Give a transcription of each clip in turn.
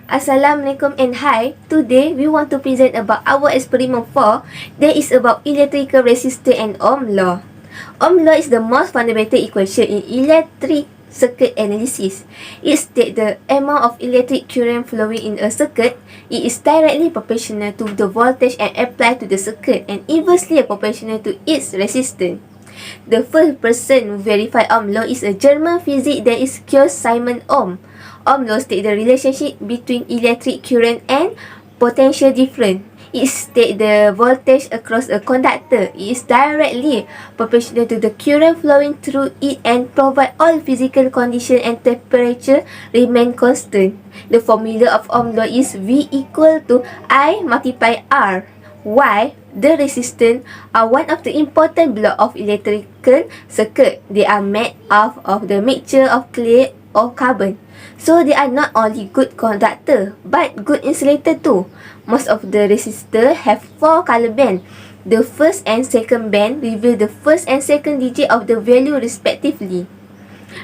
Assalamualaikum and hi. Today we want to present about our experiment 4 that is about electrical resistance and Ohm law. Ohm law is the most fundamental equation in electric circuit analysis. It states the amount of electric current flowing in a circuit. It is directly proportional to the voltage and applied to the circuit and inversely proportional to its resistance. The first person who verified Ohm law is a German physicist that is called Simon Ohm. Ohm law states the relationship between electric current and potential difference. It states the voltage across a conductor is directly proportional to the current flowing through it and provide all physical conditions and temperature remain constant. The formula of Ohm law is V equal to I multiply R. Why? The resistance are one of the important blocks of electrical circuit. They are made up of the mixture of clay or carbon. So they are not only good conductor but good insulator too. Most of the resistors have 4 color band. The first and second band reveal the first and second digit of the value respectively.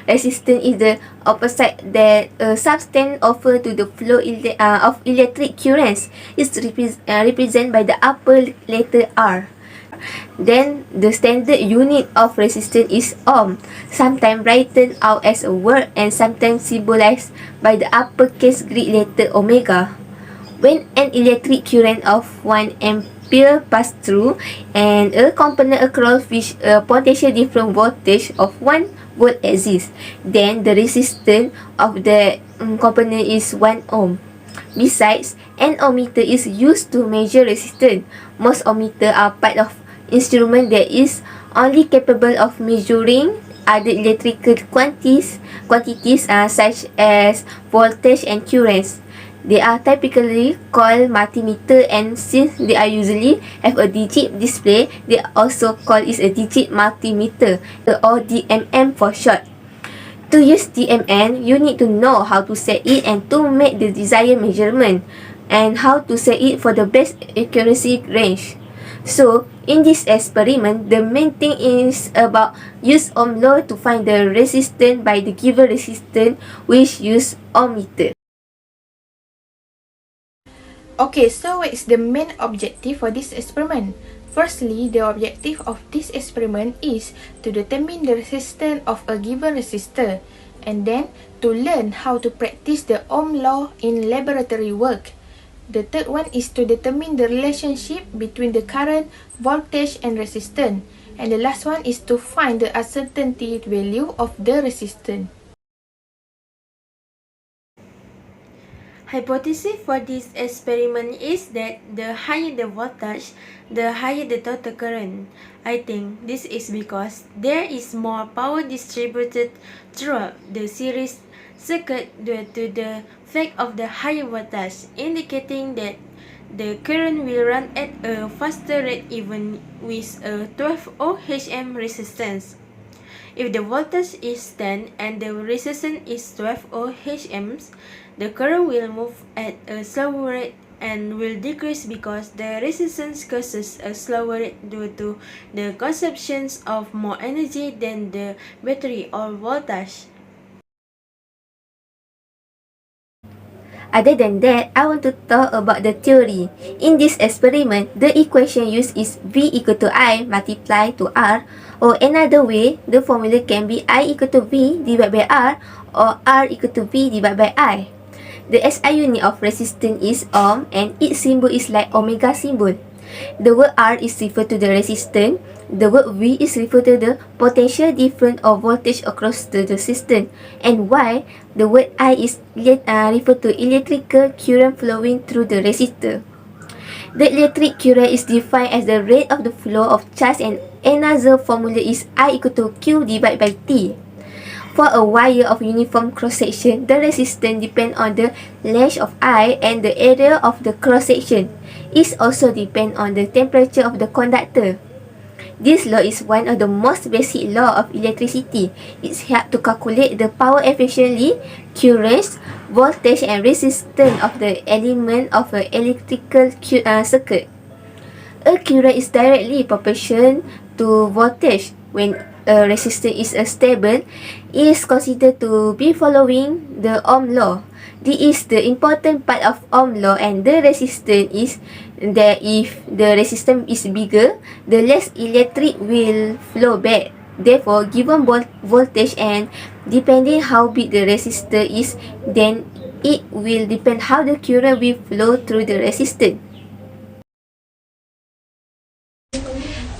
Resistance is the opposite that a substance offer to the flow of electric currents. It's represented by the upper letter R. Then the standard unit of resistance is ohm, sometimes written out as a word and sometimes symbolized by the uppercase Greek letter omega. When an electric current of 1 ampere pass through and a component across which a potential different voltage of 1 volt exists, then the resistance of the component is 1 ohm. Besides, an ohmmeter is used to measure resistance. Most ohmmeters are part of instrument that is only capable of measuring other electrical quantities such as voltage and currents. They are typically called multimeter, and since they are usually have a digit display, they are also called is a digit multimeter or DMM for short. To use DMM, you need to know how to set it and to make the desired measurement and how to set it for the best accuracy range. So, in this experiment, the main thing is about use Ohm law to find the resistance by the given resistance which use ohmmeter. Okay, so what is the main objective for this experiment? Firstly, the objective of this experiment is to determine the resistance of a given resistor and then to learn how to practice the Ohm law in laboratory work. The third one is to determine the relationship between the current, voltage and resistance. And the last one is to find the uncertainty value of the resistance. Hypothesis for this experiment is that the higher the voltage, the higher the total current. I think this is because there is more power distributed throughout the series circuit due to the fact of the higher voltage, indicating that the current will run at a faster rate even with a 12 ohm resistance. If the voltage is 10 and the resistance is 12 ohms, the current will move at a slower rate and will decrease because the resistance causes a slower rate due to the consumption of more energy than the battery or voltage. Other than that, I want to talk about the theory. In this experiment, the equation used is V equal to I multiply to R, or another way, the formula can be I equal to V divided by R or R equal to V divided by I. The SI unit of resistance is ohm and its symbol is like omega symbol. The word R is referred to the resistance. The word V is referred to the potential difference of voltage across the resistance. And Y, the word I is referred to electrical current flowing through the resistor. The electric current is defined as the rate of the flow of charge, and another formula is I equal to Q divided by T. For a wire of uniform cross-section, the resistance depends on the length of I and the area of the cross-section. It also depends on the temperature of the conductor. This law is one of the most basic law of electricity. It helps to calculate the power efficiently, currents, voltage and resistance of the element of an electrical circuit. A current is directly proportional to voltage. When a resistance is stable is considered to be following the Ohm law. This is the important part of Ohm law, and the resistance is that if the resistance is bigger, the less electric will flow back. Therefore, given voltage and depending how big the resistor is, then it will depend how the current will flow through the resistance.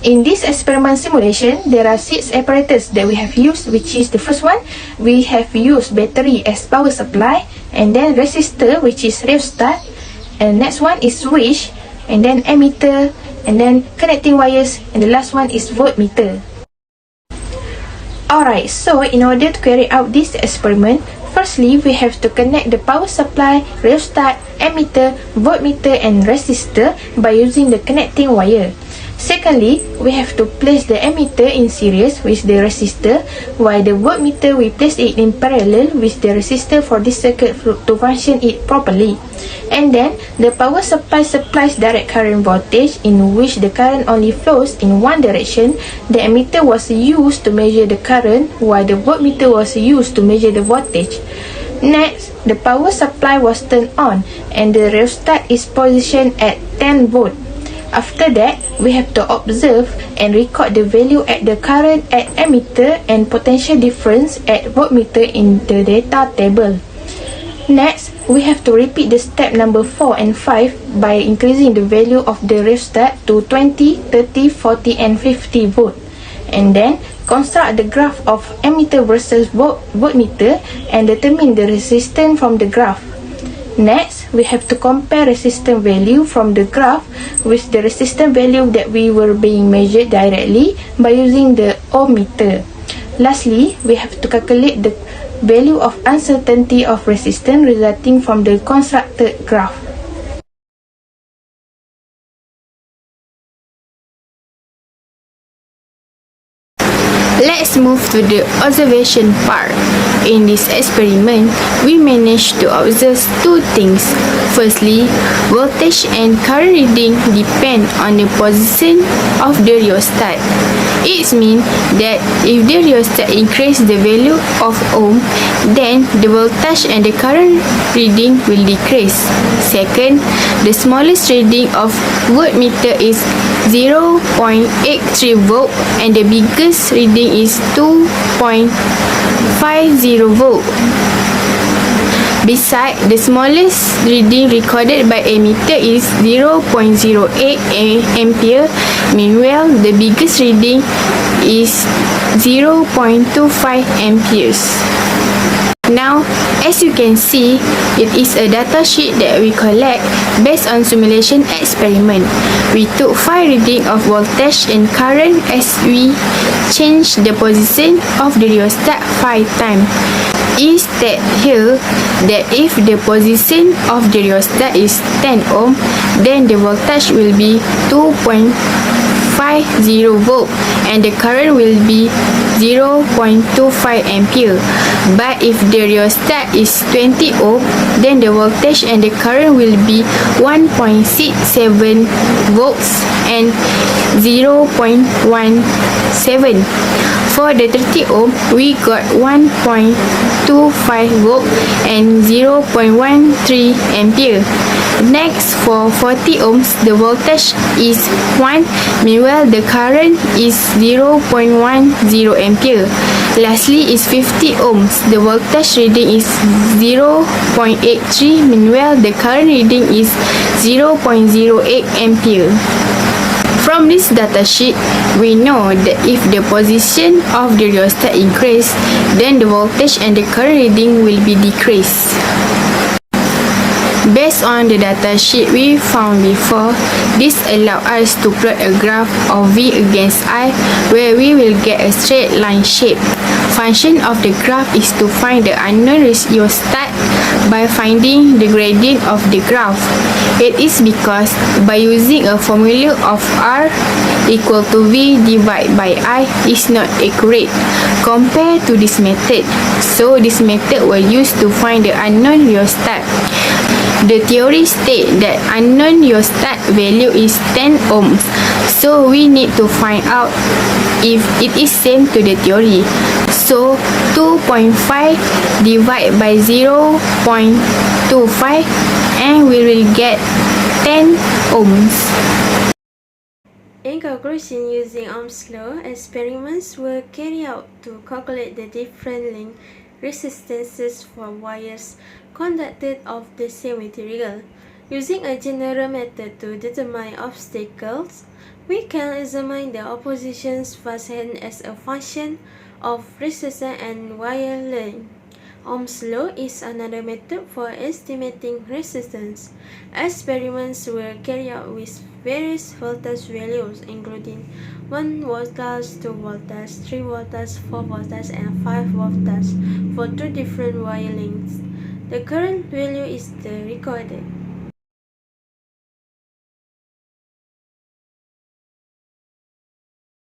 In this experiment simulation, there are 6 apparatus that we have used, which is the first one, we have used battery as power supply, and then resistor, which is rheostat, and next one is switch, and then ammeter, and then connecting wires, and the last one is voltmeter. Alright, so in order to carry out this experiment, firstly, we have to connect the power supply, rheostat, ammeter, voltmeter and resistor by using the connecting wire. Secondly, we have to place the ammeter in series with the resistor, while the voltmeter we place it in parallel with the resistor for this circuit to function it properly. And then, the power supply supplies direct current voltage in which the current only flows in one direction. The ammeter was used to measure the current, while the voltmeter was used to measure the voltage. Next, the power supply was turned on and the rheostat is positioned at 10 volt. After that, we have to observe and record the value at the current at ammeter and potential difference at voltmeter in the data table. Next, we have to repeat the step number 4 and 5 by increasing the value of the rheostat to 20, 30, 40 and 50 volt. And then, construct the graph of ammeter versus voltmeter and determine the resistance from the graph. Next, we have to compare resistance value from the graph with the resistance value that we were being measured directly by using the ohm meter. Lastly, we have to calculate the value of uncertainty of resistance resulting from the constructed graph. Let's move to the observation part. In this experiment, we managed to observe 2 things. Firstly, voltage and current reading depend on the position of the rheostat. It means that if the rheostat increases the value of ohm, then the voltage and the current reading will decrease. Second, the smallest reading of voltmeter is 0.83 volt and the biggest reading is 2.50 volt. Besides, the smallest reading recorded by ammeter is 0.08 ampere. Meanwhile, the biggest reading is 0.25 amperes. Now, as you can see, it is a data sheet that we collect based on simulation experiment. We took 5 readings of voltage and current as we changed the position of the rheostat 5 times. It states here that if the position of the rheostat is 10 ohm, then the voltage will be 2.50 volt and the current will be 0.25 ampere. But if the rheostat is 20 ohm, then the voltage and the current will be 1.67 volts and 0.17. For the 30 ohm, we got 1.25 volt and 0.13 ampere. Next, for 40 ohms, the voltage is 1, meanwhile the current is 0.10 ampere. Lastly is 50 ohms. The voltage reading is 0.83, meanwhile the current reading is 0.08 ampere. From this data sheet, we know that if the position of the rheostat increase, then the voltage and the current reading will be decreased. Based on the data sheet we found before, this allows us to plot a graph of V against I where we will get a straight line shape. Function of the graph is to find the unknown rheostat by finding the gradient of the graph. It is because by using a formula of R equal to V divided by I is not accurate compared to this method. So this method was used to find the unknown rheostat. The theory states that unknown rheostat value is 10 ohms. So we need to find out if it is same to the theory. So 2.5 divided by 0.25 and we will get 10 ohms. In conclusion, using Ohm's law, experiments were carried out to calculate the different link resistances for wires conducted of the same material. Using a general method to determine obstacles, we can examine the oppositions fastened as a function of resistance and wire length. Ohm's law is another method for estimating resistance. Experiments were carried out with various voltage values including 1 voltage, 2 voltage, 3 voltage, 4 voltage, and 5 voltage for two different wire lengths. The current value is the recorded.